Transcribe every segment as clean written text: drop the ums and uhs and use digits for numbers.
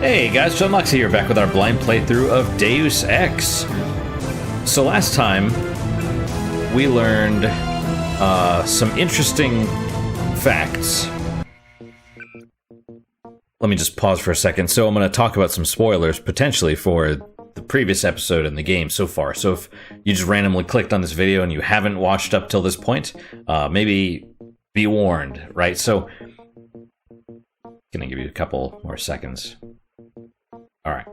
Hey guys, John Moxie here, back with our blind playthrough of Deus Ex. So last time, we learned some interesting facts. Let me just pause for a second. So I'm going to talk about some spoilers, potentially, for the previous episode in the game so far. So if you just randomly clicked on this video and you haven't watched up till this point, maybe be warned, right? So, gonna give you a couple more seconds. Alright.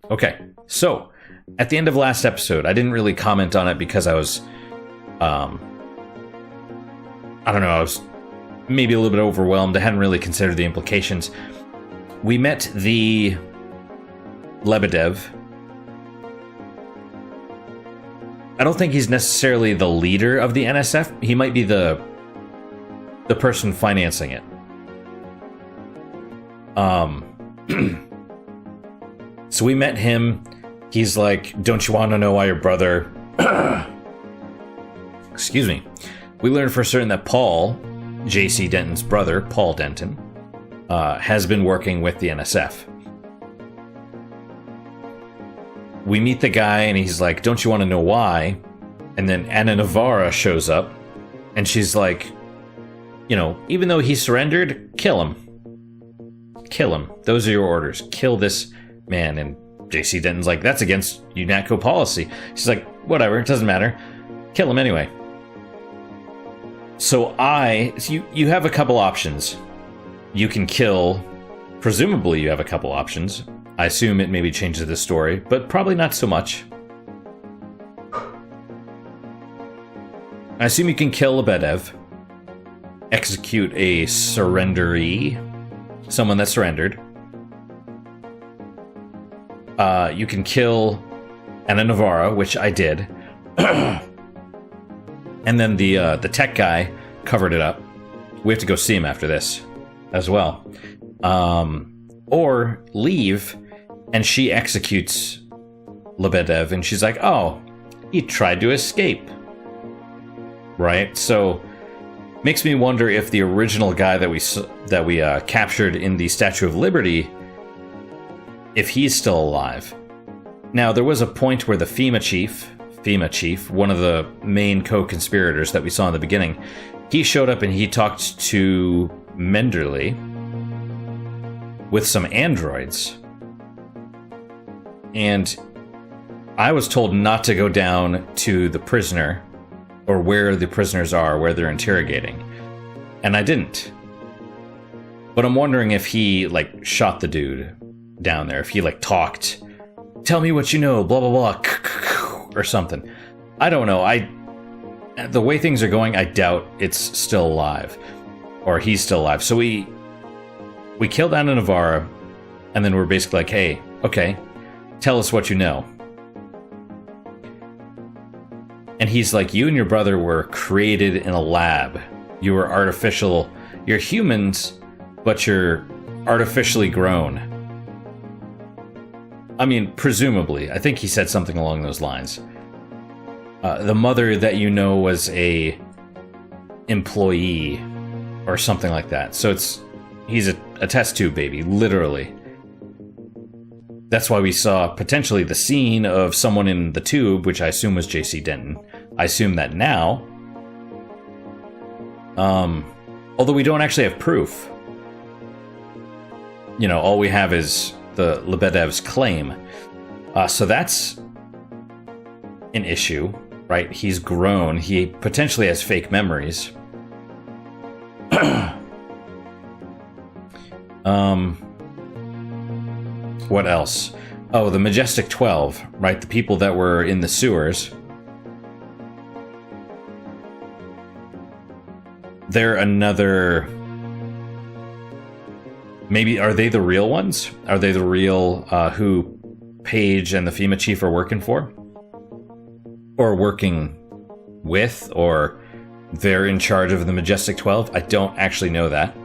Okay. So, at the end of last episode, I didn't really comment on it because I was, I don't know, I was maybe a little bit overwhelmed. I hadn't really considered the implications. We met the Lebedev. I don't think he's necessarily the leader of the NSF. He might be the person financing it. So we met him. He's like, don't you want to know why your brother... Excuse me. We learned for certain that Paul, J.C. Denton's brother, Paul Denton, has been working with the NSF. We meet the guy and he's like, don't you want to know why? And then Anna Navarra shows up and she's like, you know, even though he surrendered, kill him. Kill him. Those are your orders. Kill this man. And J.C. Denton's like, that's against UNATCO policy. She's like, whatever, it doesn't matter. Kill him anyway. So you have a couple options. You can kill, presumably you have a couple options. I assume it maybe changes the story, but probably not so much. I assume you can kill Lebedev, execute a surrenderee, someone that surrendered. You can kill Anna Navarra, which I did. And then the tech guy covered it up. We have to go see him after this as well. Or leave, and she executes Lebedev, and she's like, oh, he tried to escape. Right? So, makes me wonder if the original guy that we captured in the Statue of Liberty, if he's still alive. Now, there was a point where the FEMA chief, one of the main co-conspirators that we saw in the beginning, he showed up and he talked to Menderly with some androids. And I was told not to go down to the prisoner, or where the prisoners are, where they're interrogating. And I didn't. But I'm wondering if he, like, shot the dude down there. If he, like, talked, tell me what you know, blah, blah, blah, or something. I don't know. The way things are going, I doubt it's still alive. Or he's still alive. So we killed Anna Navarra, and then we're basically like, hey, okay, tell us what you know. And he's like, you and your brother were created in a lab. You were artificial. You're humans, but you're artificially grown. I mean, presumably. I think he said something along those lines. The mother that you know was a employee or something like that. So he's a test tube baby, literally. That's why we saw potentially the scene of someone in the tube, which I assume was J.C. Denton. I assume that now. Although we don't actually have proof. You know, all we have is the Lebedev's claim. So that's an issue, right? He's grown. He potentially has fake memories. What else? Oh, the Majestic 12, right? The people that were in the sewers. They're another... Maybe, are they the real ones? Are they the real, who Paige and the FEMA chief are working for? Or working with? Or they're in charge of the Majestic 12? I don't actually know that.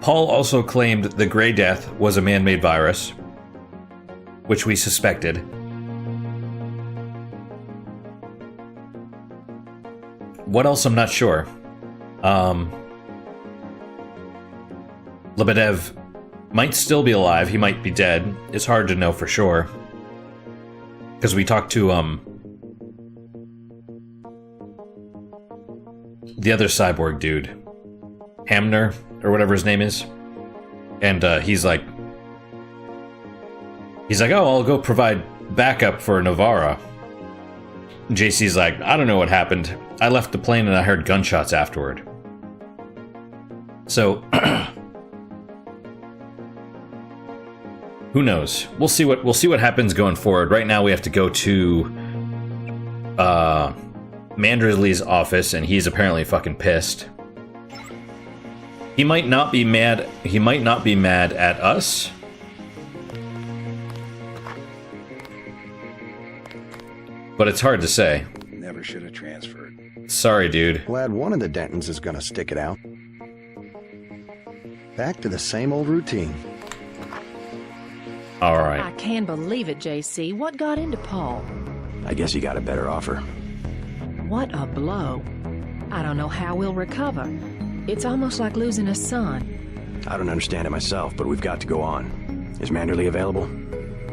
Paul also claimed the Grey Death was a man-made virus, which we suspected. What else? I'm not sure. Lebedev might still be alive. He might be dead. It's hard to know for sure. Because we talked to, the other cyborg dude. Hamner, or whatever his name is. And, he's like, oh, I'll go provide backup for Navarra. JC's like, I don't know what happened. I left the plane and I heard gunshots afterward. So, who knows? We'll see what happens going forward. Right now we have to go to Manderley's office, and he's apparently fucking pissed. He might not be mad. He might not be mad at us. But it's hard to say. Never should have transferred. Sorry, dude. Glad one of the Dentons is gonna stick it out. Back to the same old routine. All right. I can't believe it, JC. What got into Paul? I guess you got a better offer. What a blow. I don't know how we'll recover. It's almost like losing a son. I don't understand it myself, but we've got to go on. Is Manderley available?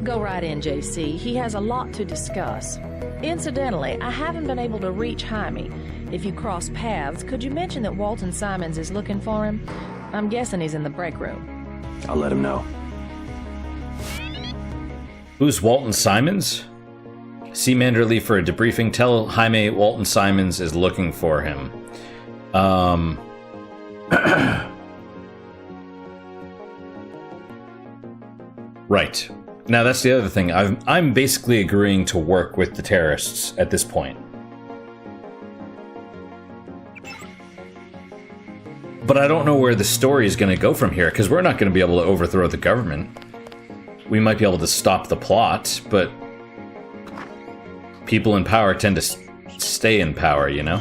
Go right in, JC. He has a lot to discuss. Incidentally, I haven't been able to reach Jaime. If you cross paths, could you mention that Walton Simons is looking for him? I'm guessing he's in the break room. I'll let him know. Who's Walton Simons? See Manderley for a debriefing. Tell Jaime Walton Simons is looking for him. Right. Now that's the other thing. I'm basically agreeing to work with the terrorists at this point. But I don't know where the story is going to go from here, because we're not going to be able to overthrow the government. We might be able to stop the plot, but people in power tend to stay in power, you know?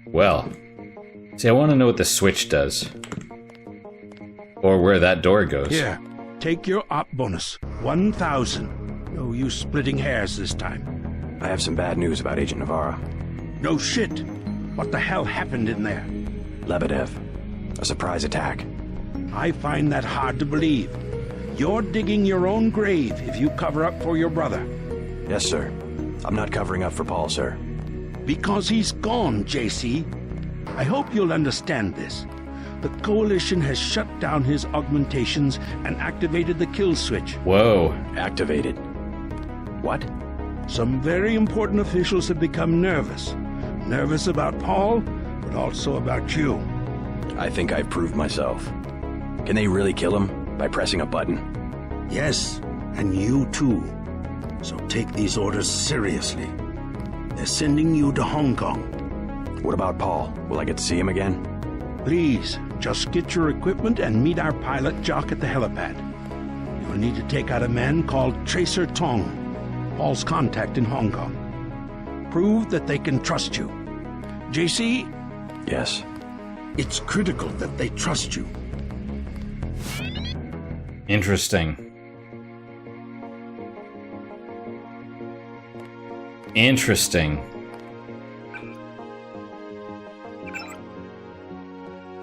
Well, see, I want to know what the switch does. Or where that door goes. Here, take your op bonus. 1,000. No use splitting hairs this time. I have some bad news about Agent Navarra. No shit. What the hell happened in there? Lebedev. A surprise attack. I find that hard to believe. You're digging your own grave if you cover up for your brother. Yes, sir. I'm not covering up for Paul, sir. Because he's gone, JC. I hope you'll understand this. The Coalition has shut down his augmentations and activated the kill switch. Whoa. Activated. What? Some very important officials have become nervous. Nervous about Paul, but also about you. I think I've proved myself. Can they really kill him by pressing a button? Yes, and you too. So take these orders seriously. They're sending you to Hong Kong. What about Paul? Will I get to see him again? Please, just get your equipment and meet our pilot Jock at the helipad. You'll need to take out a man called Tracer Tong, Paul's contact in Hong Kong. Prove that they can trust you. JC? Yes. It's critical that they trust you. Interesting. Interesting.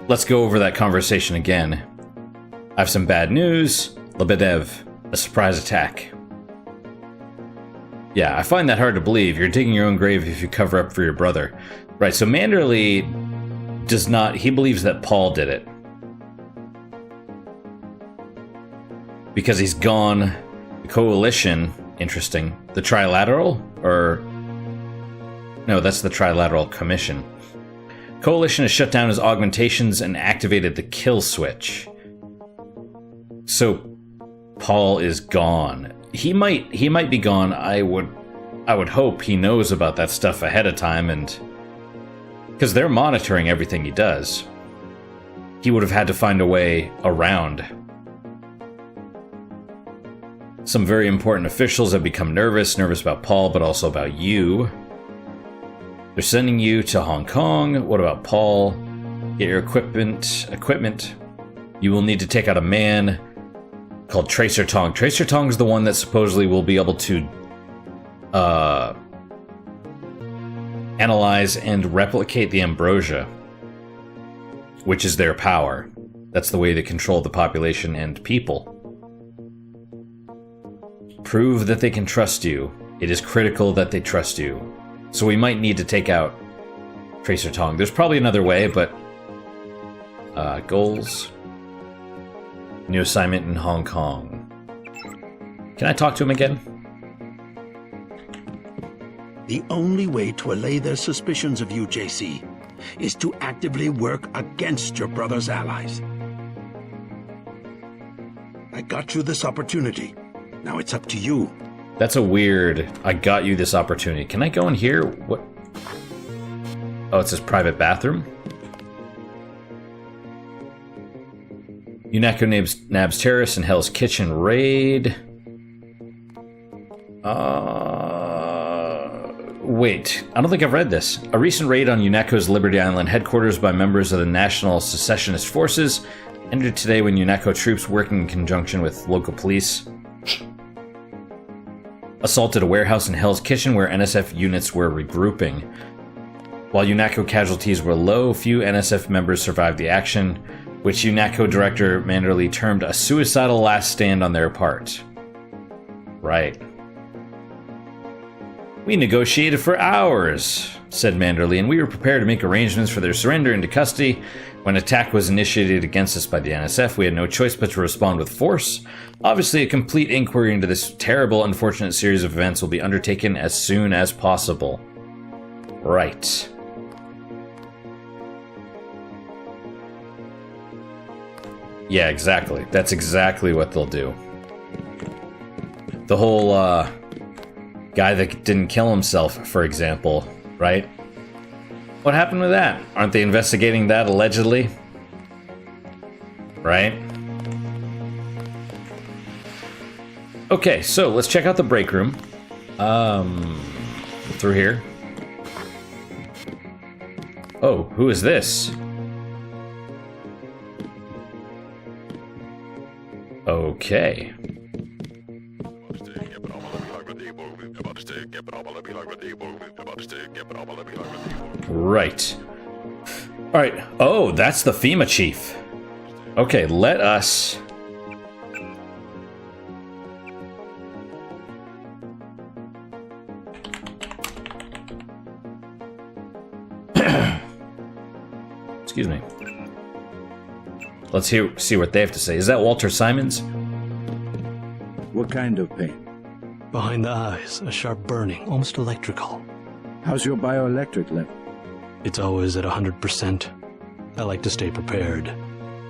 Let's go over that conversation again. I have some bad news. Lebedev, a surprise attack. Yeah, I find that hard to believe. You're digging your own grave if you cover up for your brother. Right, so Manderley does not... He believes that Paul did it. Because he's gone. The Coalition... Interesting. The Trilateral? Or... No, that's the Trilateral Commission. Coalition has shut down his augmentations and activated the kill switch. So, Paul is gone. He might be gone. I would hope he knows about that stuff ahead of time, and because they're monitoring everything he does. He would have had to find a way around. Some very important officials have become nervous about Paul, but also about you. They're sending you to Hong Kong. What about Paul? Get your equipment. You will need to take out a man called Tracer Tong. Tracer Tong is the one that supposedly will be able to analyze and replicate the ambrosia, which is their power. That's the way they control the population and people. Prove that they can trust you. It is critical that they trust you. So we might need to take out Tracer Tong. There's probably another way, but... goals. New assignment in Hong Kong. Can I talk to him again? The only way to allay their suspicions of you, JC, is to actively work against your brother's allies. I got you this opportunity. Now it's up to you. That's a weird, I got you this opportunity. Can I go in here? What? Oh, it's his private bathroom? UNACO nabs terrorists in Hell's Kitchen raid. Wait, I don't think I've read this. A recent raid on UNACO's Liberty Island headquarters by members of the National Secessionist Forces ended today when UNACO troops working in conjunction with local police assaulted a warehouse in Hell's Kitchen where NSF units were regrouping. While UNACO casualties were low, few NSF members survived the action, which UNACO Director Manderley termed a suicidal last stand on their part. Right. We negotiated for hours, said Manderley, and we were prepared to make arrangements for their surrender into custody. When attack was initiated against us by the NSF, we had no choice but to respond with force. Obviously, a complete inquiry into this terrible, unfortunate series of events will be undertaken as soon as possible. Right. Yeah, exactly. That's exactly what they'll do. The whole, guy that didn't kill himself, for example, right? What happened with that? Aren't they investigating that, allegedly? Right? Okay, so let's check out the break room. Through here. Oh, who is this? Okay. Right. Alright. Oh, that's the FEMA chief. Okay, let us... Excuse me. Let's see what they have to say. Is that Walter Simons? What kind of pain? Behind the eyes, a sharp burning, almost electrical. How's your bioelectric level? It's always at 100%. I like to stay prepared.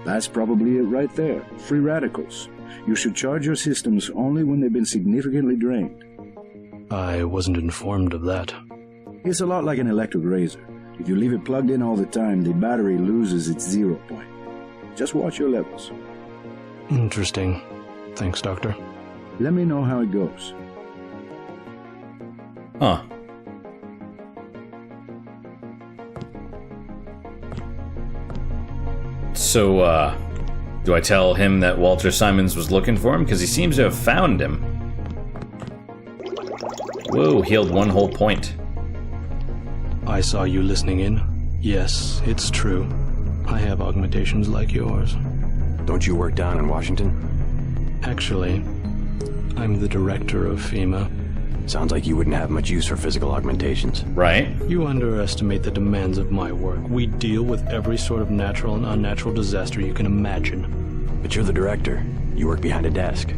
That's probably it right there. Free radicals. You should charge your systems only when they've been significantly drained. I wasn't informed of that. It's a lot like an electric razor. If you leave it plugged in all the time, the battery loses its 0 point. Just watch your levels. Interesting. Thanks, Doctor. Let me know how it goes. Huh. So, do I tell him that Walter Simons was looking for him? Because he seems to have found him. Whoa, healed 1 whole point. I saw you listening in. Yes, it's true. I have augmentations like yours. Don't you work down in Washington? Actually, I'm the director of FEMA. Sounds like you wouldn't have much use for physical augmentations. Right? You underestimate the demands of my work. We deal with every sort of natural and unnatural disaster you can imagine. But you're the director. You work behind a desk.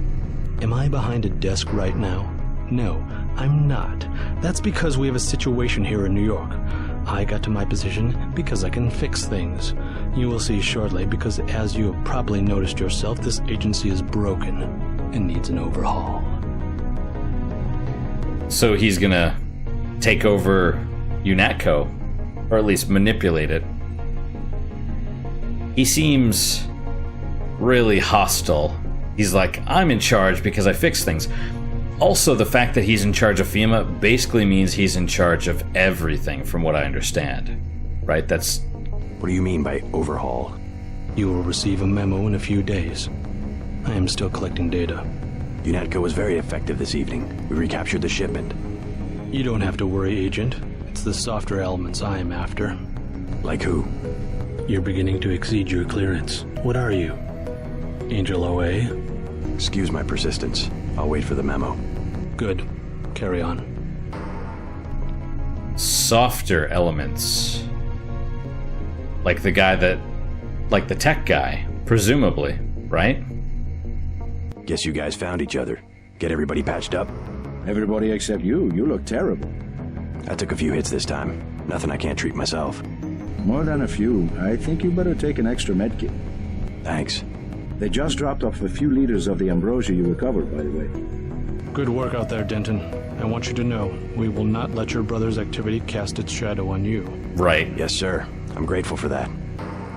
Am I behind a desk right now? No, I'm not. That's because we have a situation here in New York. I got to my position because I can fix things. You will see shortly, because as you have probably noticed yourself, this agency is broken and needs an overhaul. So he's gonna take over UNATCO, or at least manipulate it. He seems really hostile. He's like, I'm in charge because I fix things. Also, the fact that he's in charge of FEMA basically means he's in charge of everything, from what I understand. Right? That's... What do you mean by overhaul? You will receive a memo in a few days. I am still collecting data. UNATCO was very effective this evening. We recaptured the shipment. You don't have to worry, Agent. It's the softer elements I am after. Like who? You're beginning to exceed your clearance. What are you? Angel OA? Excuse my persistence. I'll wait for the memo. Good. Carry on. Softer elements. Like the tech guy, presumably, right? Guess you guys found each other. Get everybody patched up? Everybody except you. You look terrible. I took a few hits this time. Nothing I can't treat myself. More than a few. I think you better take an extra medkit. Thanks. They just dropped off a few liters of the ambrosia you recovered, by the way. Good work out there, Denton. I want you to know, we will not let your brother's activity cast its shadow on you. Right. Yes, sir. I'm grateful for that.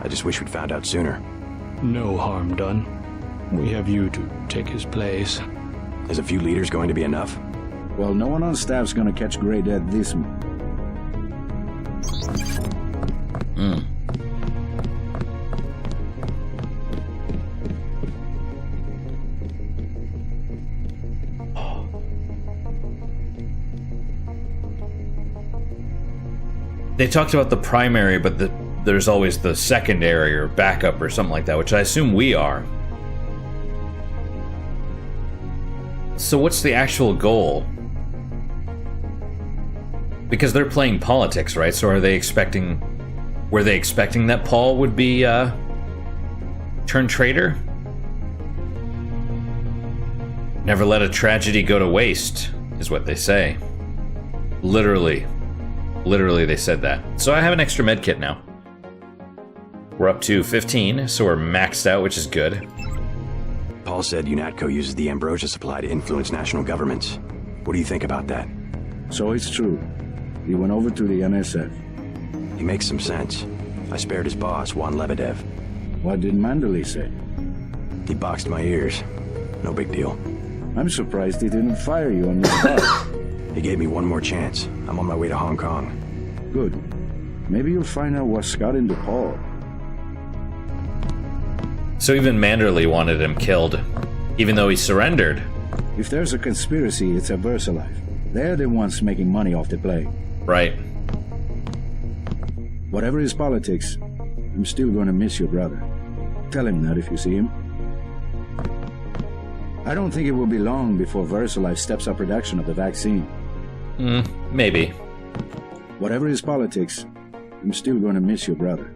I just wish we'd found out sooner. No harm done. We have you to take his place. Is a few liters going to be enough? Well, no one on staff's gonna catch Grey Dead this month. They talked about the primary, but there's always the secondary or backup or something like that, which I assume we are. So what's the actual goal? Because they're playing politics, right? So were they expecting that Paul would be turn traitor? Never let a tragedy go to waste, is what they say. Literally they said that. So I have an extra med kit now. We're up to 15, so we're maxed out, which is good. Paul said UNATCO uses the ambrosia supply to influence national governments. What do you think about that? So it's true. He went over to the NSF. He makes some sense. I spared his boss, Juan Lebedev. What did Manderley say? He boxed my ears. No big deal. I'm surprised he didn't fire you on your spot. He gave me one more chance. I'm on my way to Hong Kong. Good. Maybe you'll find out what's got into Paul. So even Manderley wanted him killed, even though he surrendered. If there's a conspiracy, it's a VersaLife. They're the ones making money off the play. Right. Whatever his politics, I'm still going to miss your brother. Tell him that if you see him. I don't think it will be long before VersaLife steps up production of the vaccine. Maybe. Whatever his politics, I'm still going to miss your brother.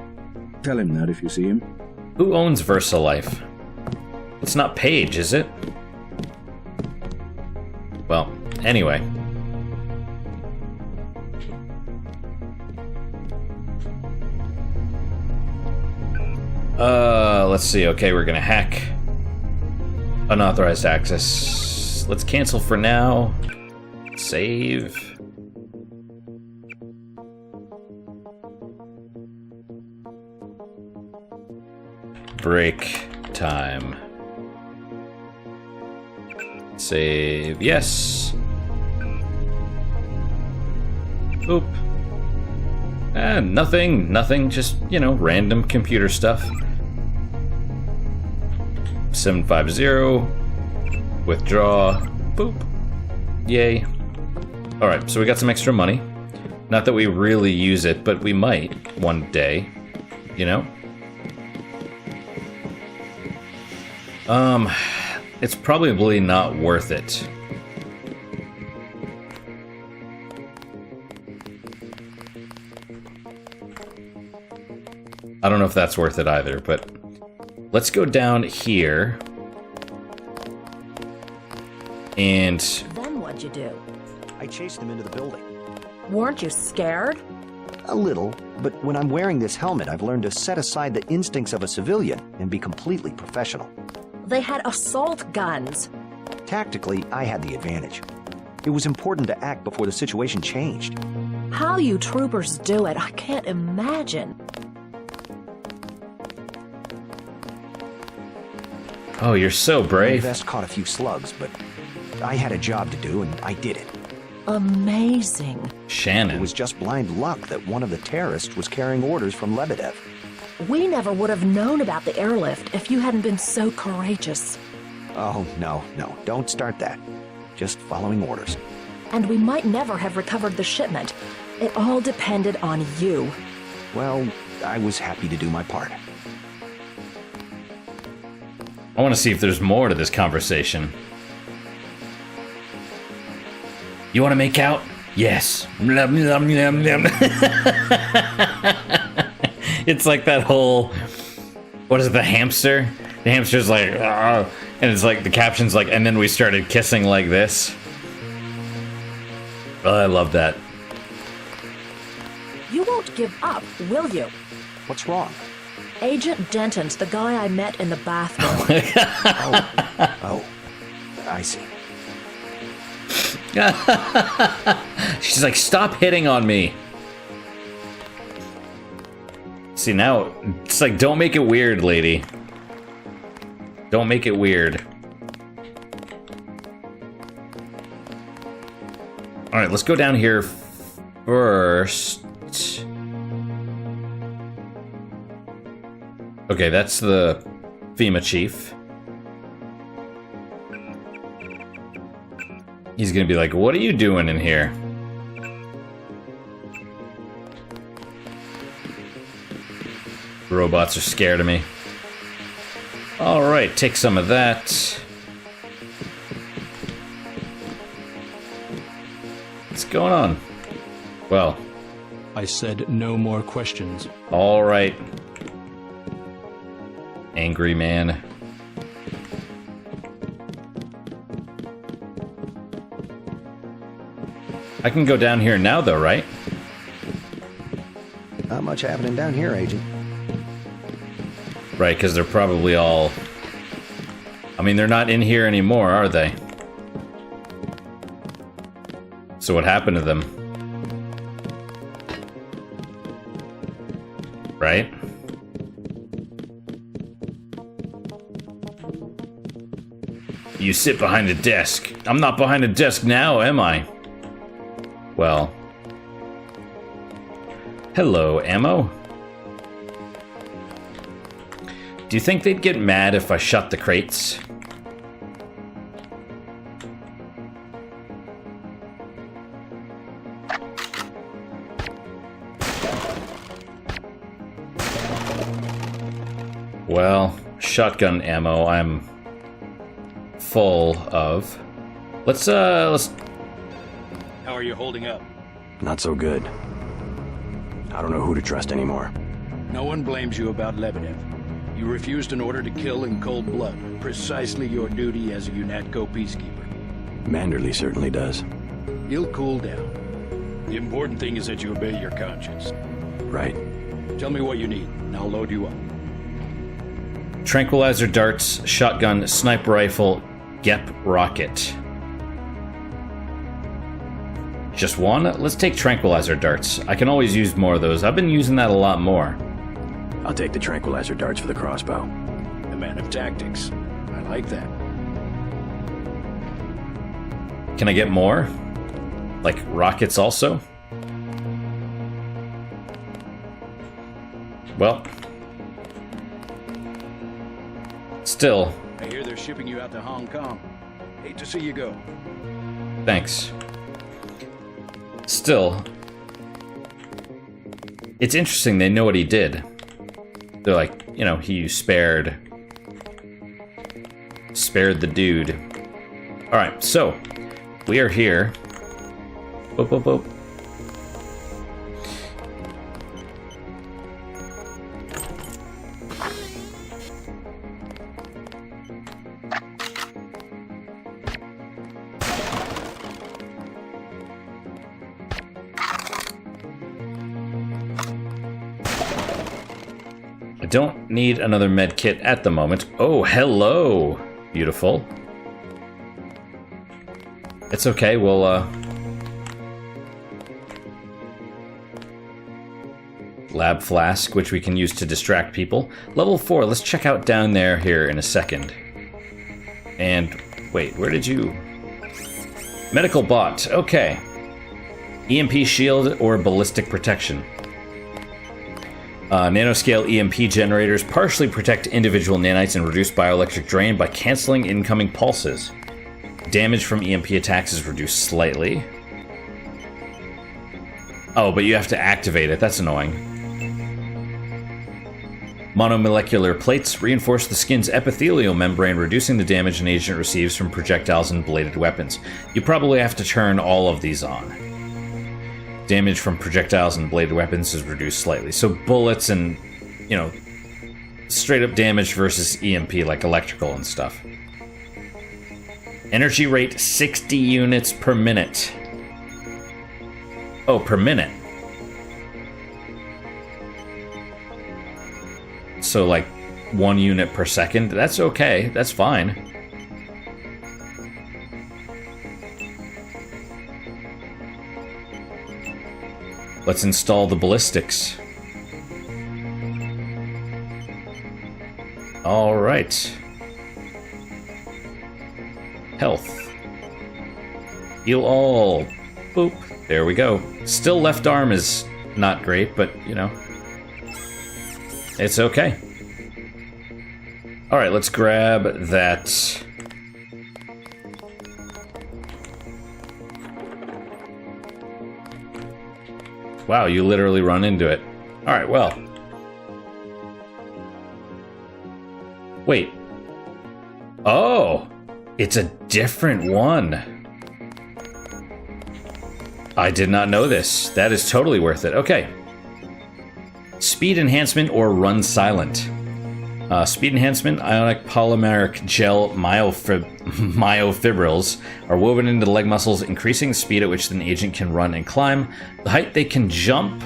Tell him that if you see him. Who owns VersaLife? It's not Paige, is it? Well, anyway. Let's see. Okay, we're gonna hack unauthorized access. Let's cancel for now. Save. Break time. Save. Yes. Oop. Nothing. Just, random computer stuff. 750. Withdraw. Boop. Yay. Alright, so we got some extra money. Not that we really use it, but we might one day. It's probably not worth it. I don't know if that's worth it either, but let's go down here. And then what'd you do? I chased him into the building. Weren't you scared? A little, but when I'm wearing this helmet, I've learned to set aside the instincts of a civilian and be completely professional. They had assault guns. Tactically, I had the advantage. It was important to act before the situation changed. How you troopers do it, I can't imagine. oh, you're so My brave. vest caught a few slugs, but I had a job to do, and I did it. Amazing. Shannon. It was just blind luck that one of the terrorists was carrying orders from Lebedev. We never would have known about the airlift if you hadn't been so courageous. Oh, no. Don't start that. Just following orders. And we might never have recovered the shipment. It all depended on you. Well, I was happy to do my part. I want to see if there's more to this conversation. You want to make out? Yes. It's like that whole... What is it, the hamster? The hamster's like... "Argh," and it's like, the caption's like, and then we started kissing like this. Oh, I love that. You won't give up, will you? What's wrong? Agent Denton's the guy I met in the bathroom. Oh, I see. She's like, stop hitting on me. See, now, it's like, don't make it weird, lady. Don't make it weird. Alright, let's go down here first. Okay, that's the FEMA chief. He's gonna be like, what are you doing in here? The robots are scared of me. Alright, take some of that. What's going on? Well. I said no more questions. Alright. Angry man. I can go down here now, though, right? Not much happening down here, Agent. Right, because they're probably all... I mean, they're not in here anymore, are they? So what happened to them? Right? You sit behind a desk. I'm not behind a desk now, am I? Well. Hello, Ammo. Do you think they'd get mad if I shut the crates? Well, shotgun ammo I'm full of. Let's How are you holding up? Not so good. I don't know who to trust anymore. No one blames you about Lebedev. You refused an order to kill in cold blood. Precisely your duty as a UNATCO peacekeeper. Manderley certainly does. You'll cool down. The important thing is that you obey your conscience. Right. Tell me what you need, and I'll load you up. tranquilizer darts, shotgun, sniper rifle, Gep rocket. Just one? Let's take tranquilizer darts. I can always use more of those. I've been using that a lot more. I'll take the tranquilizer darts for the crossbow. The man of tactics. I like that. Can I get more? Like rockets also? Well. Still. I hear they're shipping you out to Hong Kong. Hate to see you go. Thanks. Still. It's interesting they know what he did. They're like, you know, he spared the dude. Alright, so we are here. Boop, boop, boop. I don't need another med kit at the moment. Oh, hello! Beautiful. It's okay, we'll, lab flask, which we can use to distract people. Level 4, let's check out down there here in a second. And, wait, where did you... Medical bot, okay. EMP shield or ballistic protection. Nanoscale EMP generators partially protect individual nanites and reduce bioelectric drain by canceling incoming pulses. Damage from EMP attacks is reduced slightly. Oh, but you have to activate it. That's annoying. Monomolecular plates reinforce the skin's epithelial membrane, reducing the damage an agent receives from projectiles and bladed weapons. You probably have to turn all of these on. Damage from projectiles and bladed weapons is reduced slightly. So bullets and, you know, straight up damage versus EMP, like electrical and stuff. Energy rate 60 units per minute. Oh, per minute. So like 1 unit per second. That's okay. That's fine. Let's install the ballistics. All right. Health. Heal all. Boop. There we go. Still left arm is not great, but, you know, it's okay. All right, let's grab that. Wow, you literally run into it. All right, well. Wait. Oh, it's a different one. I did not know this. That is totally worth it. Okay. Speed enhancement or run silent. Speed enhancement, ionic polymeric gel myofibrils are woven into the leg muscles, increasing the speed at which an agent can run and climb, the height they can jump,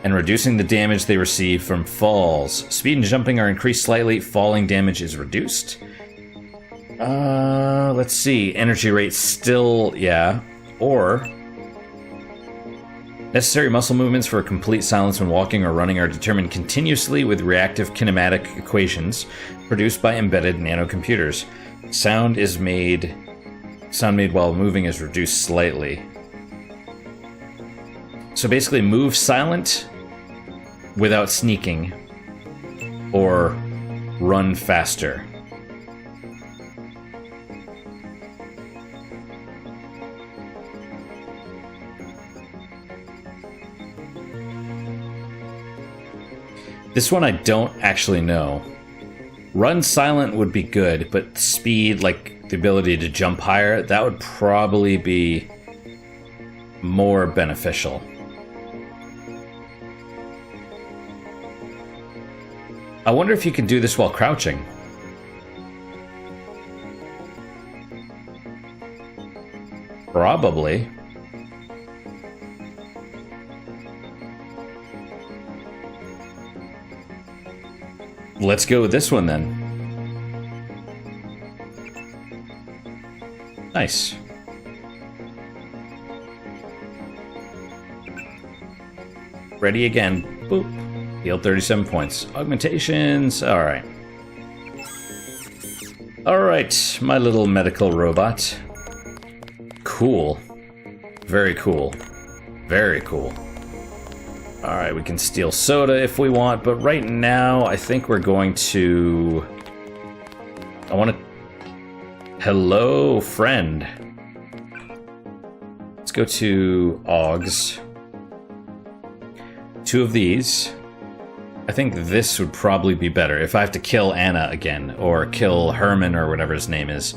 and reducing the damage they receive from falls. Speed and jumping are increased slightly, falling damage is reduced. Let's see. Energy rate still, yeah. Or necessary muscle movements for complete silence when walking or running are determined continuously with reactive kinematic equations produced by embedded nanocomputers. Sound made while moving is reduced slightly. So basically move silent without sneaking or run faster. This one I don't actually know. Run silent would be good, but speed, like the ability to jump higher, that would probably be more beneficial. I wonder if you can do this while crouching. Probably. Let's go with this one then. Nice. Ready again. Boop. Healed 37 points. Augmentations. Alright. Alright, my little medical robot. Cool. Very cool. Very cool. Alright, we can steal soda if we want, but right now I think we're going to... I want to... Hello, friend. Let's go to Augs. 2 of these. I think this would probably be better if I have to kill Anna again, or kill Herman, or whatever his name is.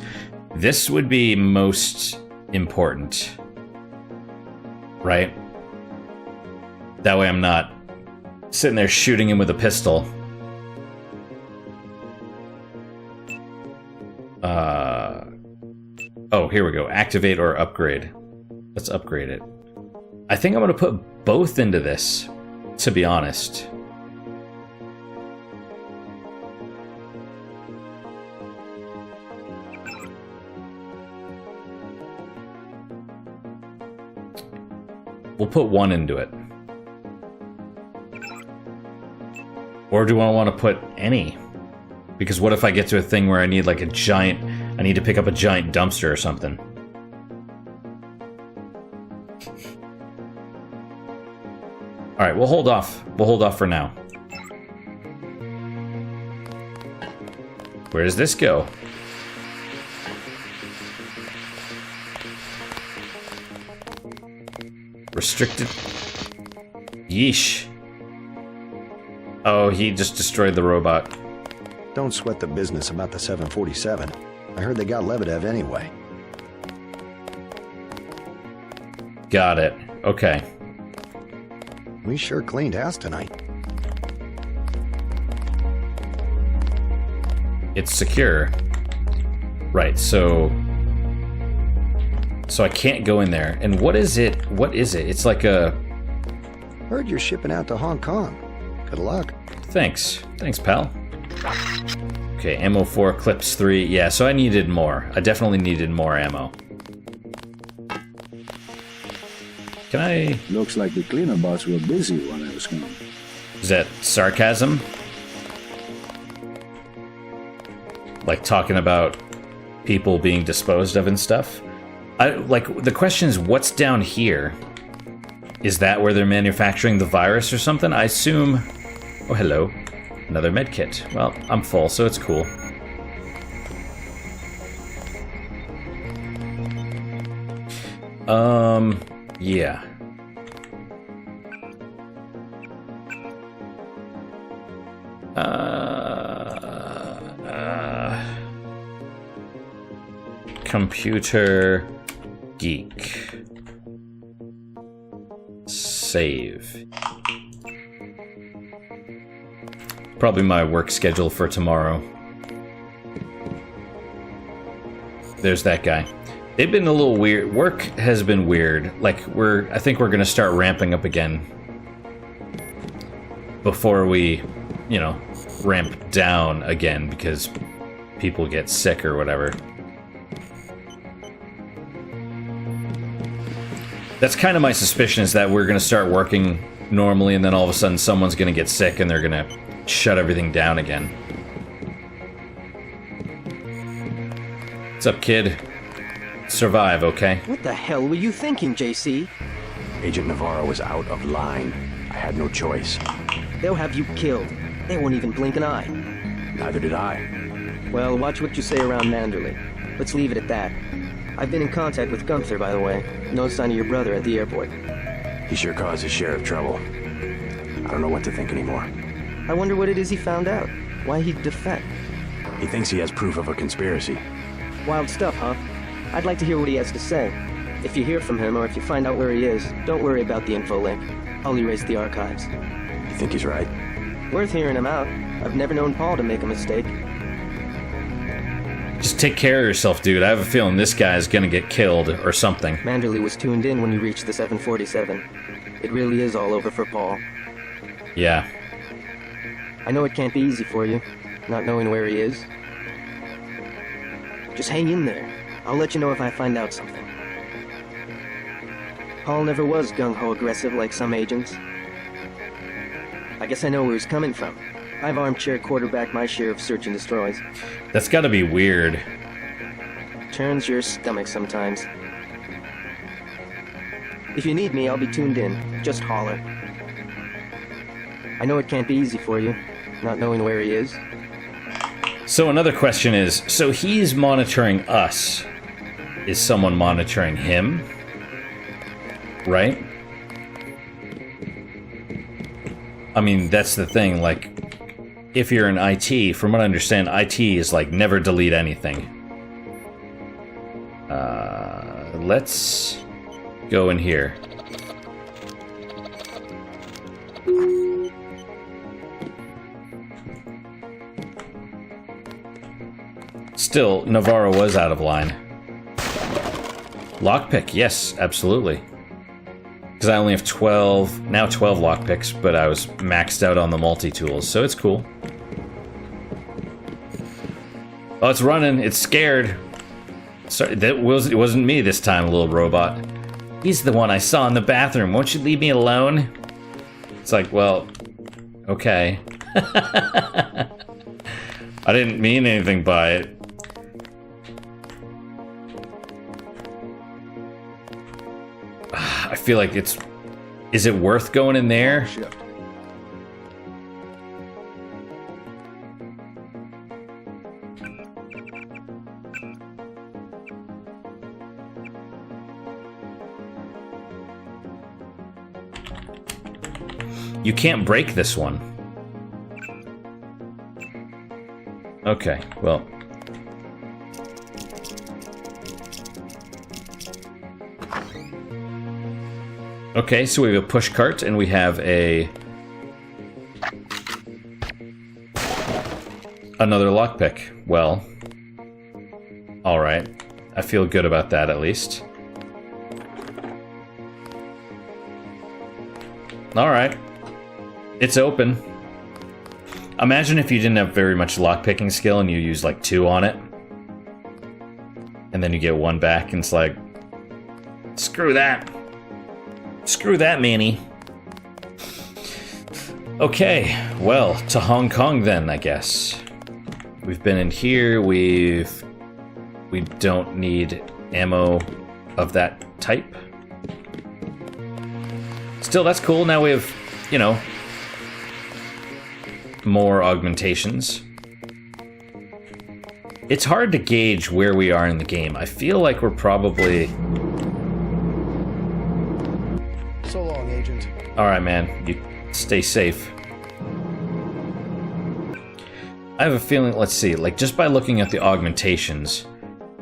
This would be most important. Right? That way I'm not sitting there shooting him with a pistol. Oh, here we go. Activate or upgrade. Let's upgrade it. I think I'm going to put both into this, to be honest. We'll put one into it. Or do I want to put any? Because what if I get to a thing where I need like a giant... I need to pick up a giant dumpster or something. Alright, we'll hold off. We'll hold off for now. Where does this go? Restricted. Yeesh. Oh, he just destroyed the robot. Don't sweat the business about the 747. I heard they got Lebedev anyway. Got it. Okay. We sure cleaned house tonight. It's secure. Right, so I can't go in there. And what is it? What is it? It's like a... Heard you're shipping out to Hong Kong. Good luck. Thanks. Thanks, pal. Okay, ammo 4, clips 3. Yeah, so I needed more. I definitely needed more ammo. Can I... Looks like the cleaner bots were busy while I was gone. Is that sarcasm? Like talking about people being disposed of and stuff? Like, the question is, what's down here? Is that where they're manufacturing the virus or something? I assume... Oh, hello. Another medkit. Well, I'm full, so it's cool. Yeah. Computer geek. Save. Probably my work schedule for tomorrow. There's that guy. They've been a little weird. Work has been weird. Like, I think we're gonna start ramping up again before we, you know, ramp down again because people get sick or whatever. That's kind of my suspicion, is that we're gonna start working normally and then all of a sudden someone's gonna get sick and they're gonna shut everything down again. What's up, kid? Survive, okay? What the hell were you thinking, JC? Agent Navarro was out of line. I had no choice. They'll have you killed. They won't even blink an eye. Neither did I. Well, watch what you say around Manderley. Let's leave it at that. I've been in contact with Gunther, by the way. No sign of your brother at the airport. He sure caused his share of trouble. I don't know what to think anymore. I wonder what it is he found out. Why he'd defect. He thinks he has proof of a conspiracy. Wild stuff, huh? I'd like to hear what he has to say. If you hear from him, or if you find out where he is, don't worry about the info link. I'll erase the archives. You think he's right? Worth hearing him out. I've never known Paul to make a mistake. Just take care of yourself, dude. I have a feeling this guy is gonna get killed or something. Manderley was tuned in when you reached the 747. It really is all over for Paul. Yeah. I know it can't be easy for you, not knowing where he is. Just hang in there. I'll let you know if I find out something. Paul never was gung-ho aggressive like some agents. I guess I know where he's coming from. I've armchair quarterbacked my share of search and destroys. That's gotta be weird. Turns your stomach sometimes. If you need me, I'll be tuned in. Just holler. I know it can't be easy for you, not knowing where he is. So another question is, so he's monitoring us. Is someone monitoring him? Right? I mean, that's the thing, like, if you're in IT, from what I understand, IT is like, never delete anything. Let's go in here. Still, Navarro was out of line. Lockpick, yes, absolutely. Because I only have 12, now 12 lockpicks, but I was maxed out on the multi-tools, so it's cool. Oh, it's running, it's scared. Sorry, it wasn't me this time, little robot. He's the one I saw in the bathroom, won't you leave me alone? It's like, well, okay. I didn't mean anything by it. I feel like it's Is it worth going in there? Shift. You can't break this one. Okay, well. Okay, so we have a push cart and we have another lockpick. Well, alright. I feel good about that at least. Alright. It's open. Imagine if you didn't have very much lockpicking skill and you use like 2 on it. And then you get 1 back and it's like, screw that. Screw that, Manny. Okay, well, to Hong Kong then, I guess. We've been in here, we don't need ammo of that type. Still, that's cool. Now we have, you know, more augmentations. It's hard to gauge where we are in the game. I feel like we're probably... So long, Agent. Alright, man. You stay safe. I have a feeling, let's see, like just by looking at the augmentations,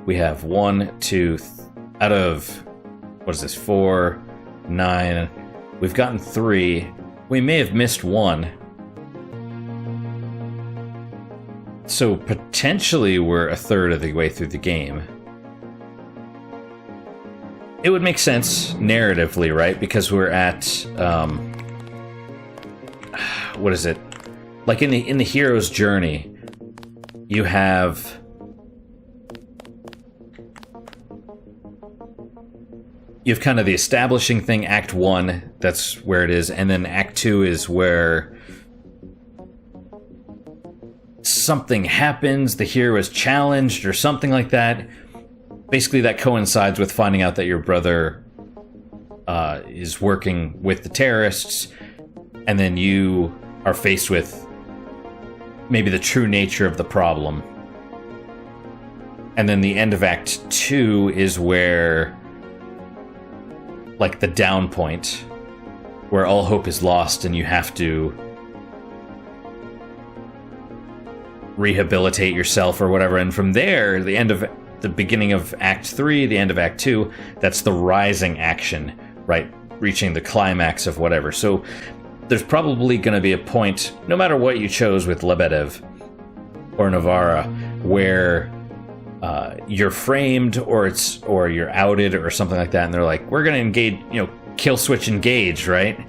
we have 1, 2, out of, what is this, 4, 9, we've gotten 3. We may have missed 1. So potentially we're a third of the way through the game. It would make sense narratively, right? Because we're at what is it? Like in the hero's journey, you have kind of the establishing thing, Act 1, that's where it is, and then Act 2 is where something happens, the hero is challenged or something like that. Basically, that coincides with finding out that your brother is working with the terrorists, and then you are faced with maybe the true nature of the problem. And then the end of Act 2 is where, like, the down point, where all hope is lost and you have to rehabilitate yourself or whatever. And from there, the beginning of Act 3, the end of Act 2, that's the rising action, right? Reaching the climax of whatever. So there's probably going to be a point, no matter what you chose with Lebedev or Navarra, where you're framed or you're outed or something like that, and they're like, we're going to engage, you know, Killswitch engage, right?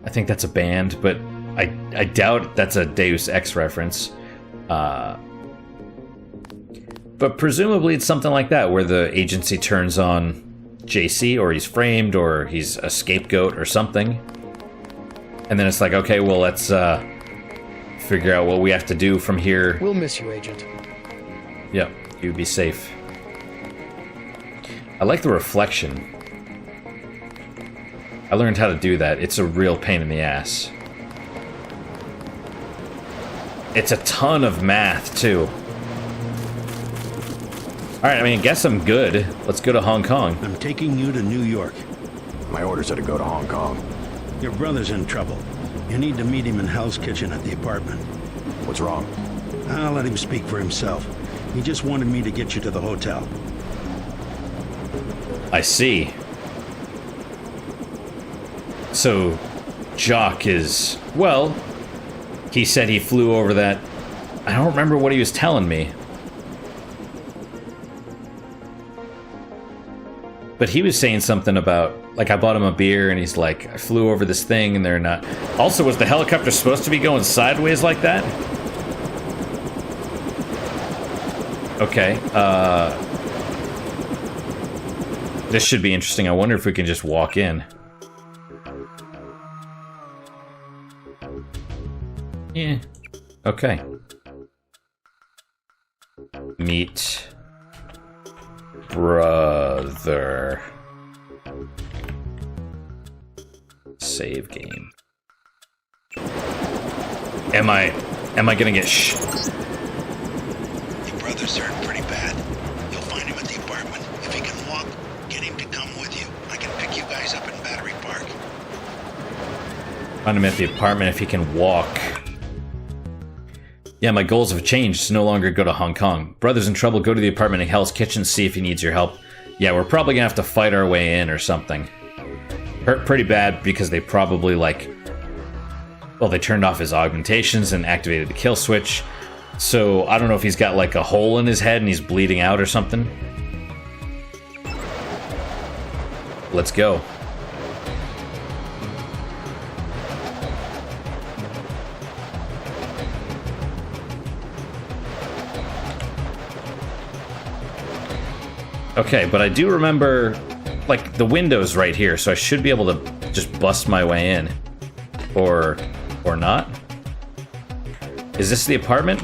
I think that's a band, but I doubt that's a Deus Ex reference. But presumably it's something like that, where the agency turns on JC, or he's framed, or he's a scapegoat or something. And then it's like, okay, well, let's figure out what we have to do from here. We'll miss you, Agent. Yep, you be safe. I like the reflection. I learned how to do that. It's a real pain in the ass. It's a ton of math, too. Alright, I mean, I guess I'm good. Let's go to Hong Kong. I'm taking you to New York. My orders are to go to Hong Kong. Your brother's in trouble. You need to meet him in Hell's Kitchen at the apartment. What's wrong? I'll let him speak for himself. He just wanted me to get you to the hotel. I see. So, Jock is... Well, he said he flew over that... I don't remember what he was telling me. But he was saying something about... Like, I bought him a beer, and he's like, I flew over this thing, and they're not... Also, was the helicopter supposed to be going sideways like that? Okay, this should be interesting. I wonder if we can just walk in. Yeah. Okay. Meet brother. save game. Am I gonna get Your brother's hurt pretty bad. You'll find him at the apartment. If he can walk, get him to come with you. I can pick you guys up in Battery Park. Find him at the apartment if he can walk. Yeah, my goals have changed. It's no longer go to Hong Kong. Brother's in trouble, go to the apartment in Hell's Kitchen, see if he needs your help. Yeah, we're probably gonna have to fight our way in or something. Hurt pretty bad because they probably, like... Well, they turned off his augmentations and activated the kill switch. So, I don't know if he's got, like, a hole in his head and he's bleeding out or something. Let's go. Okay, but I do remember, like, the window's right here, so I should be able to just bust my way in. Or not? Is this the apartment?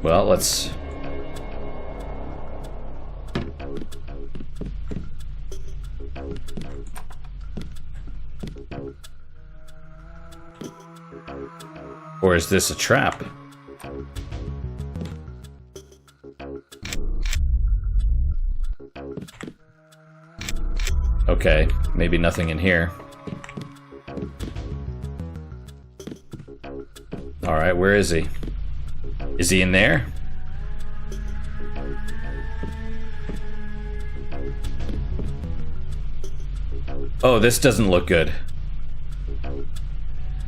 Well, let's... Or is this a trap? Okay, maybe nothing in here. Alright, where is he? Is he in there? Oh, this doesn't look good.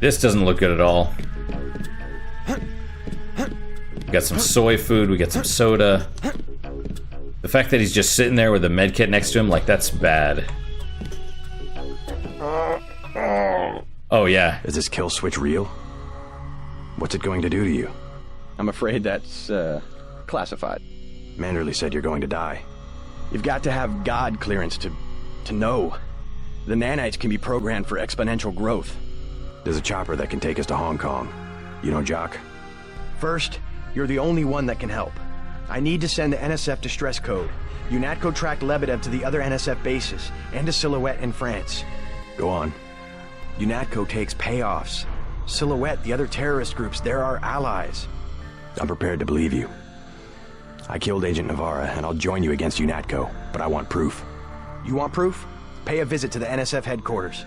This doesn't look good at all. We got some soy food, we got some soda. The fact that he's just sitting there with a med kit next to him, like, that's bad. Oh, yeah. Is this kill switch real? What's it going to do to you? I'm afraid that's, classified. Manderley said you're going to die. You've got to have God clearance to know. The nanites can be programmed for exponential growth. There's a chopper that can take us to Hong Kong. You know Jock? First, you're the only one that can help. I need to send the NSF distress code. UNATCO tracked Lebedev to the other NSF bases, and to Silhouette in France. Go on. UNATCO takes payoffs. Silhouette, the other terrorist groups, they're our allies. I'm prepared to believe you. I killed Agent Navarra, and I'll join you against UNATCO, but I want proof. You want proof? Pay a visit to the NSF headquarters.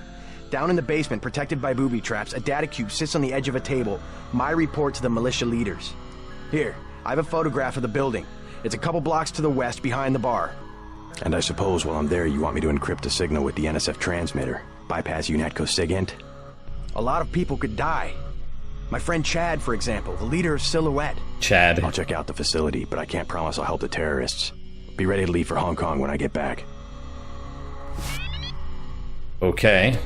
Down in the basement, protected by booby traps, a data cube sits on the edge of a table. My report to the militia leaders. Here, I have a photograph of the building. It's a couple blocks to the west, behind the bar. And I suppose while I'm there, you want me to encrypt a signal with the NSF transmitter, bypass UNATCO SIGINT? A lot of people could die. My friend Chad, for example, the leader of Silhouette. Chad. I'll check out the facility, but I can't promise I'll help the terrorists. Be ready to leave for Hong Kong when I get back. Okay.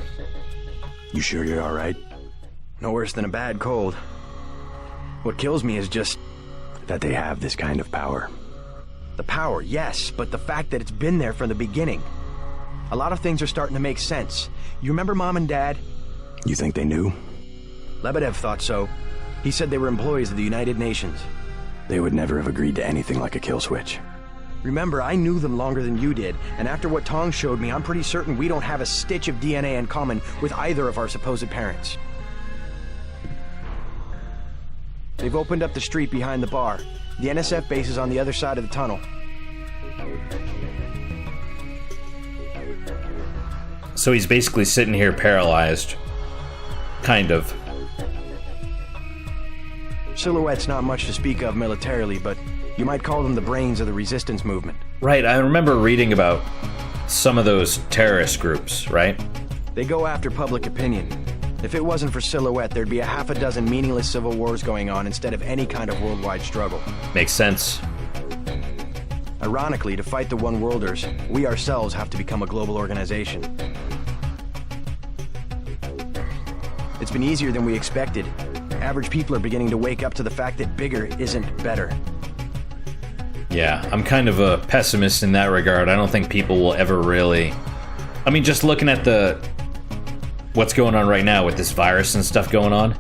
You sure you're alright? No worse than a bad cold. What kills me is just... that they have this kind of power. The power, yes, but the fact that it's been there from the beginning. A lot of things are starting to make sense. You remember Mom and Dad? You think they knew? Lebedev thought so. He said they were employees of the United Nations. They would never have agreed to anything like a kill switch. Remember, I knew them longer than you did, and after what Tong showed me, I'm pretty certain we don't have a stitch of DNA in common with either of our supposed parents. They've opened up the street behind the bar. The NSF base is on the other side of the tunnel. So he's basically sitting here paralyzed. Kind of. Silhouette's not much to speak of militarily, but you might call them the brains of the resistance movement. Right, I remember reading about some of those terrorist groups, right? They go after public opinion. If it wasn't for Silhouette, there'd be a half a dozen meaningless civil wars going on instead of any kind of worldwide struggle. Makes sense. Ironically, to fight the One-Worlders, we ourselves have to become a global organization. It's been easier than we expected. Average people are beginning to wake up to the fact that bigger isn't better. Yeah, I'm kind of a pessimist in that regard. I don't think people will ever really... I mean, just looking at what's going on right now with this virus and stuff going on,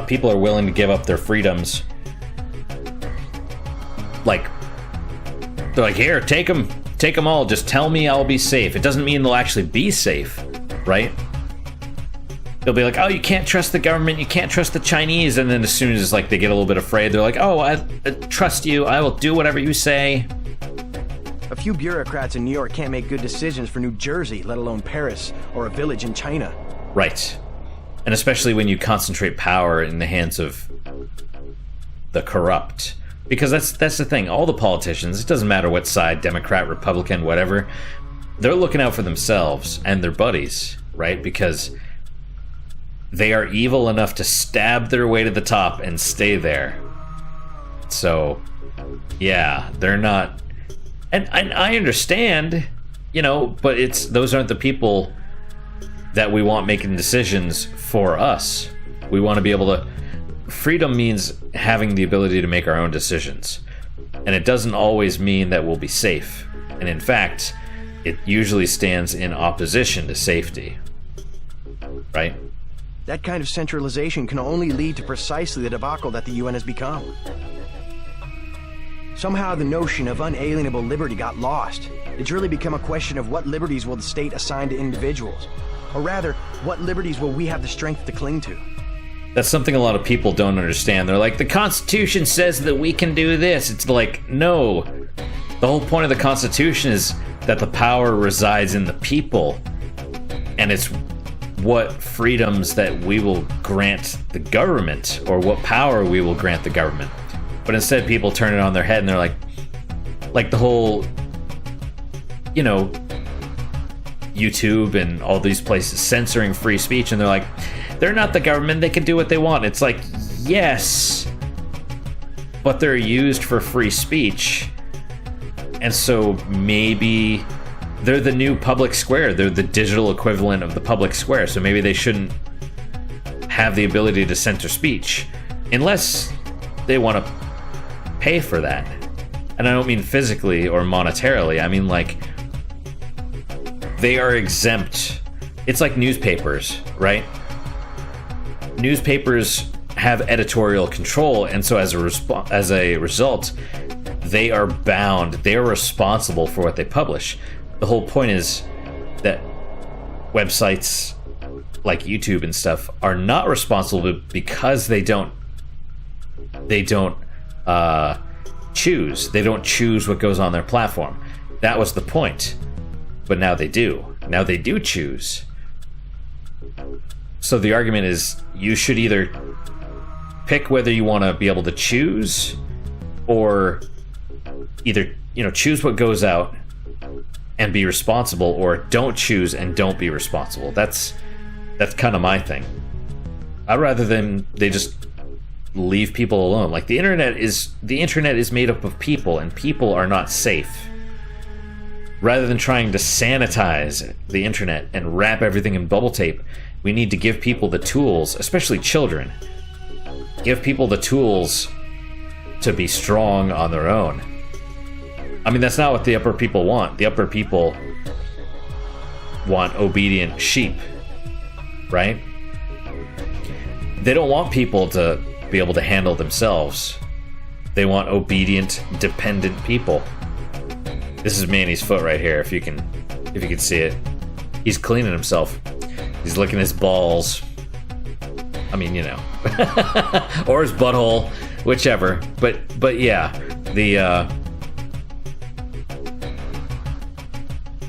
people are willing to give up their freedoms. Like, they're like, here, take them take them all. Just tell me I'll be safe. It doesn't mean they'll actually be safe, right? They'll be like, oh, you can't trust the government, you can't trust the Chinese, and then as soon as like they get a little bit afraid, they're like, oh, I trust you, I will do whatever you say. A few bureaucrats in New York can't make good decisions for New Jersey, let alone Paris or a village in China. Right. And especially when you concentrate power in the hands of the corrupt. Because that's the thing, all the politicians, it doesn't matter what side, Democrat, Republican, whatever, they're looking out for themselves and their buddies, right? Because they are evil enough to stab their way to the top and stay there. So, yeah, they're not... And I understand, you know, but those aren't the people that we want making decisions for us. We want to be able to... Freedom means having the ability to make our own decisions. And it doesn't always mean that we'll be safe. And in fact, it usually stands in opposition to safety. Right? That kind of centralization can only lead to precisely the debacle that the UN has become. Somehow the notion of unalienable liberty got lost. It's really become a question of what liberties will the state assign to individuals? Or rather, what liberties will we have the strength to cling to? That's something a lot of people don't understand. They're like, the Constitution says that we can do this. It's like, no. The whole point of the Constitution is that the power resides in the people. And it's what freedoms that we will grant the government, or what power we will grant the government. But instead people turn it on their head and they're like the whole, you know, YouTube and all these places censoring free speech, and they're like, they're not the government, they can do what they want. It's like, yes, but they're used for free speech, and so maybe they're the new public square. They're the digital equivalent of the public square, so maybe they shouldn't have the ability to censor speech unless they want to pay for that. And I don't mean physically or monetarily, I mean like they are exempt. It's like newspapers, right? Newspapers have editorial control, and so as a result, they are bound, they are responsible for what they publish. The whole point is that websites like YouTube and stuff are not responsible because they don't choose. They don't choose what goes on their platform. That was the point. But now they do. Now they do choose. So the argument is you should either pick whether you want to be able to choose, or either, you know, choose what goes out and be responsible, or don't choose and don't be responsible. That's kind of my thing. I'd rather than they just leave people alone. Like the internet is made up of people, and people are not safe. Rather than trying to sanitize the internet and wrap everything in bubble tape, we need to give people the tools, especially children. Give people the tools to be strong on their own. I mean, that's not what the upper people want. The upper people want obedient sheep, right? They don't want people to be able to handle themselves. They want obedient, dependent people. This is Manny's foot right here, if you can see it. He's cleaning himself. He's licking his balls. I mean, you know. Or his butthole, whichever. But yeah,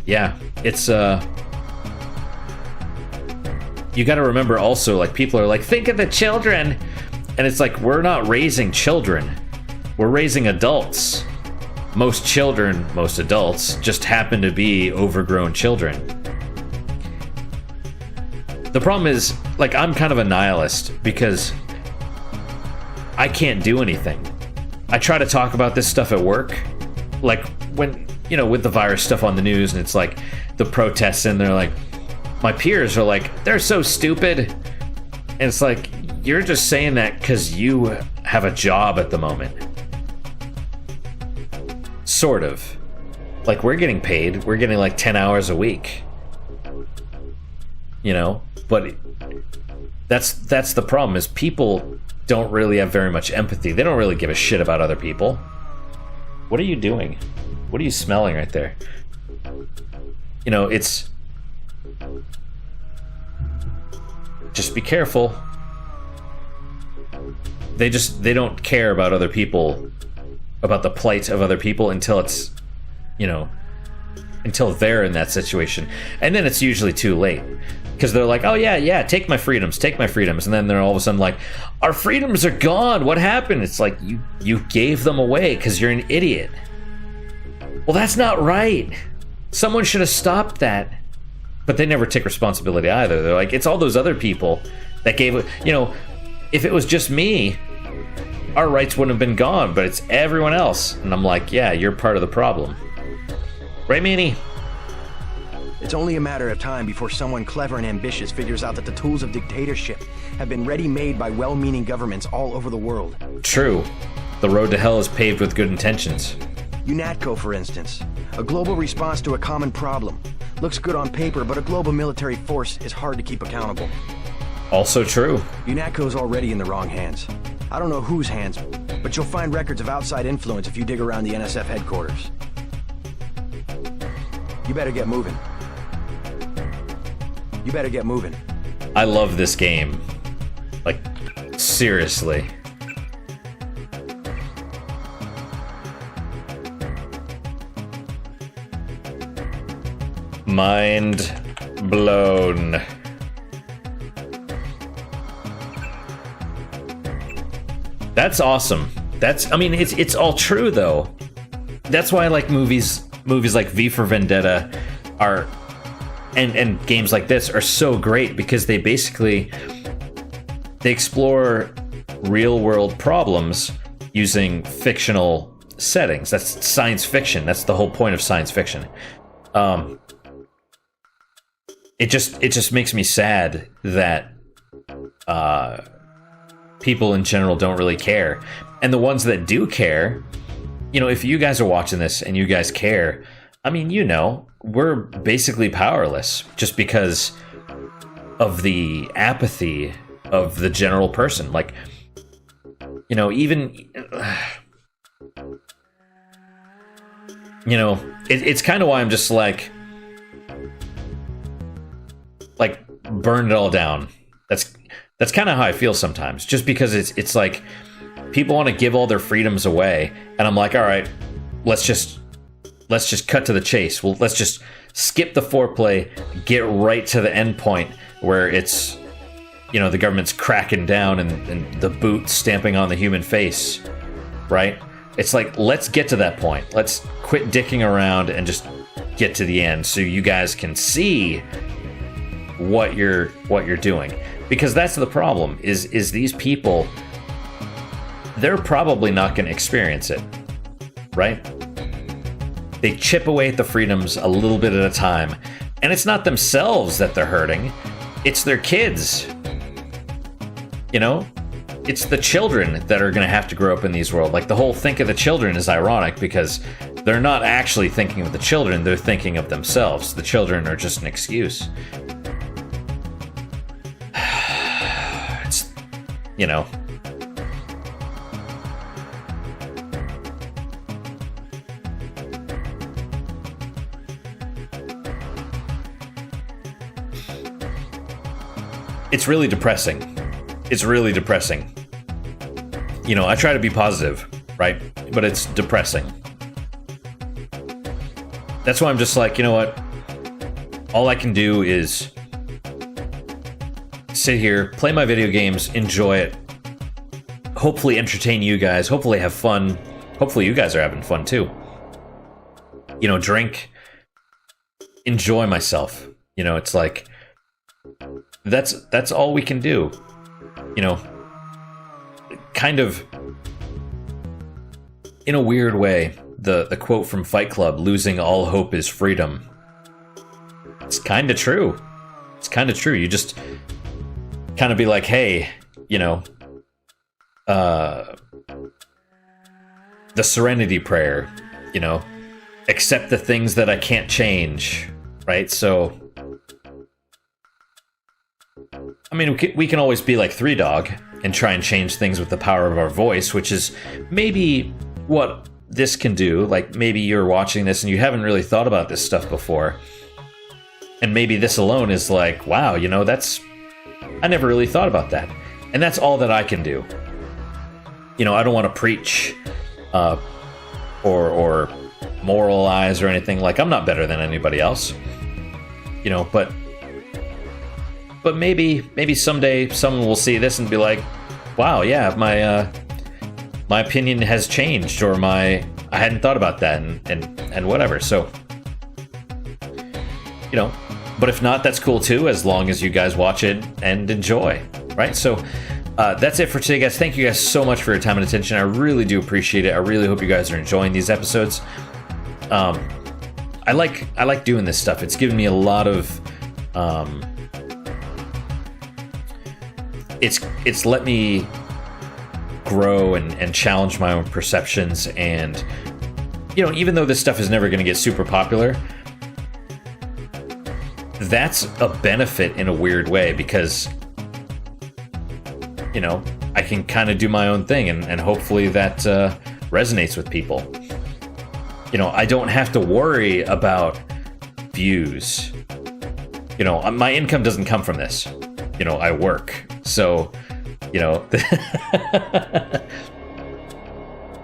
yeah, it's you got to remember also, like, people are like, think of the children, and it's like, we're not raising children, we're raising adults. Most children, most adults, just happen to be overgrown children. The problem is, like, I'm kind of a nihilist because I can't do anything. I try to talk about this stuff at work, like when, you know, with the virus stuff on the news, and it's like the protests, and they're like, my peers are like, they're so stupid. And it's like, you're just saying that because you have a job at the moment. Sort of. Like, we're getting paid. We're getting like 10 hours a week. You know? But that's the problem, is people don't really have very much empathy. They don't really give a shit about other people. What are you doing? What are you smelling right there? you know, it's just be careful. They don't care about other people, about the plight of other people until it's, you know, until they're in that situation. And then it's usually too late. Because they're like, oh yeah, take my freedoms. And then they're all of a sudden like, our freedoms are gone. What happened? It's like, you gave them away because you're an idiot. Well, that's not right. Someone should have stopped that. But they never take responsibility either. They're like, it's all those other people that gave it. You know, if it was just me, our rights wouldn't have been gone, but it's everyone else. And I'm like, yeah, you're part of the problem. Right, Manny? It's only a matter of time before someone clever and ambitious figures out that the tools of dictatorship have been ready-made by well-meaning governments all over the world. True. The road to hell is paved with good intentions. UNATCO, for instance. A global response to a common problem. Looks good on paper, but a global military force is hard to keep accountable. Also true. UNATCO's already in the wrong hands. I don't know whose hands, but you'll find records of outside influence if you dig around the NSF headquarters. You better get moving. I love this game. Like, seriously. Mind blown. That's awesome. I mean, it's all true though. That's why I like movies like V for Vendetta are, and games like this are so great, because they explore real world problems using fictional settings. That's science fiction. That's the whole point of science fiction. It just makes me sad that people in general don't really care. And the ones that do care, you know, if you guys are watching this and you guys care, I mean, you know, we're basically powerless just because of the apathy of the general person. Like, you know, even, you know, it's kind of why I'm just like burn it all down. That's kind of how I feel sometimes, just because it's like people want to give all their freedoms away, and I'm like, all right, let's just cut to the chase. Well, let's just skip the foreplay, get right to the end point where it's, you know, the government's cracking down and the boot stamping on the human face, right? It's like, let's get to that point. Let's quit dicking around and just get to the end so you guys can see what you're doing. Because that's the problem, is these people, they're probably not going to experience it, right? They chip away at the freedoms a little bit at a time, and it's not themselves that they're hurting, it's their kids. You know? It's the children that are going to have to grow up in these worlds. Like, the whole think of the children is ironic, because they're not actually thinking of the children, they're thinking of themselves. The children are just an excuse. It's, you know... It's really depressing. It's really depressing. You know, I try to be positive, right? But it's depressing. That's why I'm just like, you know what? All I can do is sit here, play my video games, enjoy it, hopefully entertain you guys, hopefully have fun. Hopefully you guys are having fun too. You know, drink, enjoy myself. You know, it's like, that's all we can do. You know, kind of in a weird way, the quote from Fight Club, losing all hope is freedom. It's kind of true. It's kind of true. You just kind of be like, hey, you know, the Serenity Prayer, you know, accept the things that I can't change, right? So, I mean, we can always be like Three Dog and try and change things with the power of our voice, which is maybe what this can do, like maybe you're watching this and you haven't really thought about this stuff before, and maybe this alone is like, wow, you know, I never really thought about that. And that's all that I can do. You know, I don't want to preach or moralize or anything. Like, I'm not better than anybody else. You know, but maybe someday someone will see this and be like, wow, yeah, my opinion has changed, or I hadn't thought about that, and whatever. So, you know, but if not, that's cool too, as long as you guys watch it and enjoy, right? So that's it for today, guys. Thank you guys so much for your time and attention. I really do appreciate it. I really hope you guys are enjoying these episodes. I like doing this stuff. It's given me a lot of it's let me grow and challenge my own perceptions. And, you know, even though this stuff is never going to get super popular, that's a benefit in a weird way, because, you know, I can kind of do my own thing, and hopefully that resonates with people. You know, I don't have to worry about views. You know, my income doesn't come from this. You know, I work. So, you know,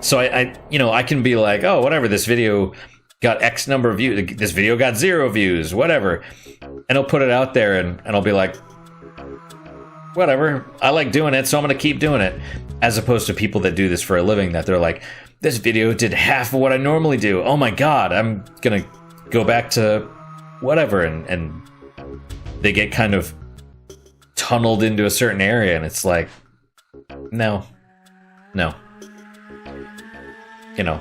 so I you know, I can be like, oh, whatever, this video got X number of views, this video got 0 views, whatever. And I'll put it out there, and I'll be like, whatever, I like doing it, so I'm going to keep doing it. As opposed to people that do this for a living, that they're like, this video did half of what I normally do. Oh my God, I'm going to go back to whatever. And they get kind of tunneled into a certain area, and it's like, no. You know.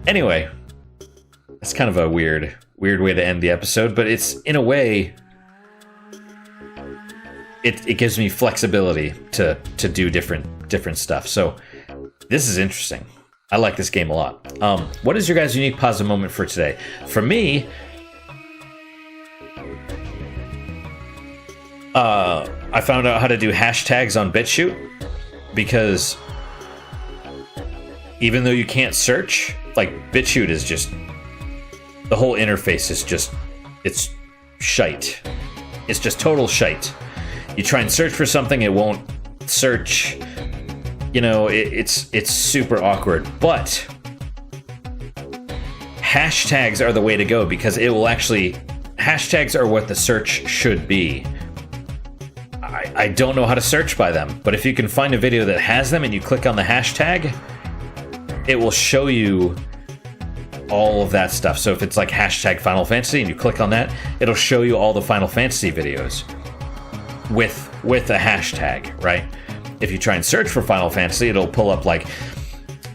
Anyway, it's kind of a weird way to end the episode, but it's, in a way, it gives me flexibility to do different stuff. So this is interesting. I like this game a lot. What is your guys' unique positive moment for today? For me, I found out how to do hashtags on BitChute, because even though you can't search, like, BitChute is just, the whole interface is just, it's shite. It's just total shite. You try and search for something, it won't search. You know, it's super awkward. But hashtags are the way to go, because it will actually, hashtags are what the search should be. I don't know how to search by them, but if you can find a video that has them and you click on the hashtag, it will show you all of that stuff. So if it's like hashtag Final Fantasy and you click on that, it'll show you all the Final Fantasy videos with a hashtag, right? If you try and search for Final Fantasy, it'll pull up like,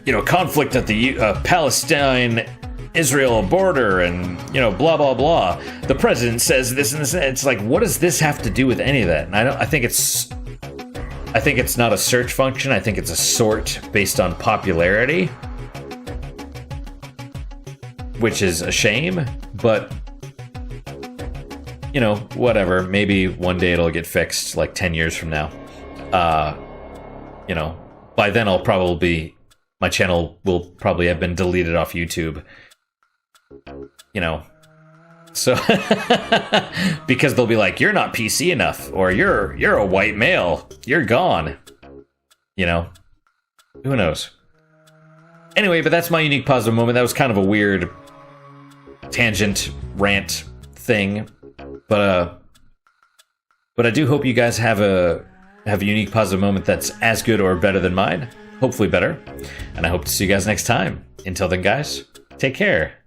you know, conflict at the Palestine-Israel border, and, you know, blah blah blah. The president says this and this. It's like, what does this have to do with any of that? And I think it's not a search function. I think it's a sort based on popularity, which is a shame. But, you know, whatever. Maybe one day it'll get fixed, like 10 years from now. You know, by then my channel will probably have been deleted off YouTube. You know, so because they'll be like, you're not PC enough, or you're a white male, you're gone. You know, who knows? Anyway, but that's my unique positive moment. That was kind of a weird tangent rant thing, but I do hope you guys have a unique positive moment that's as good or better than mine. Hopefully better. And I hope to see you guys next time. Until then, guys, take care.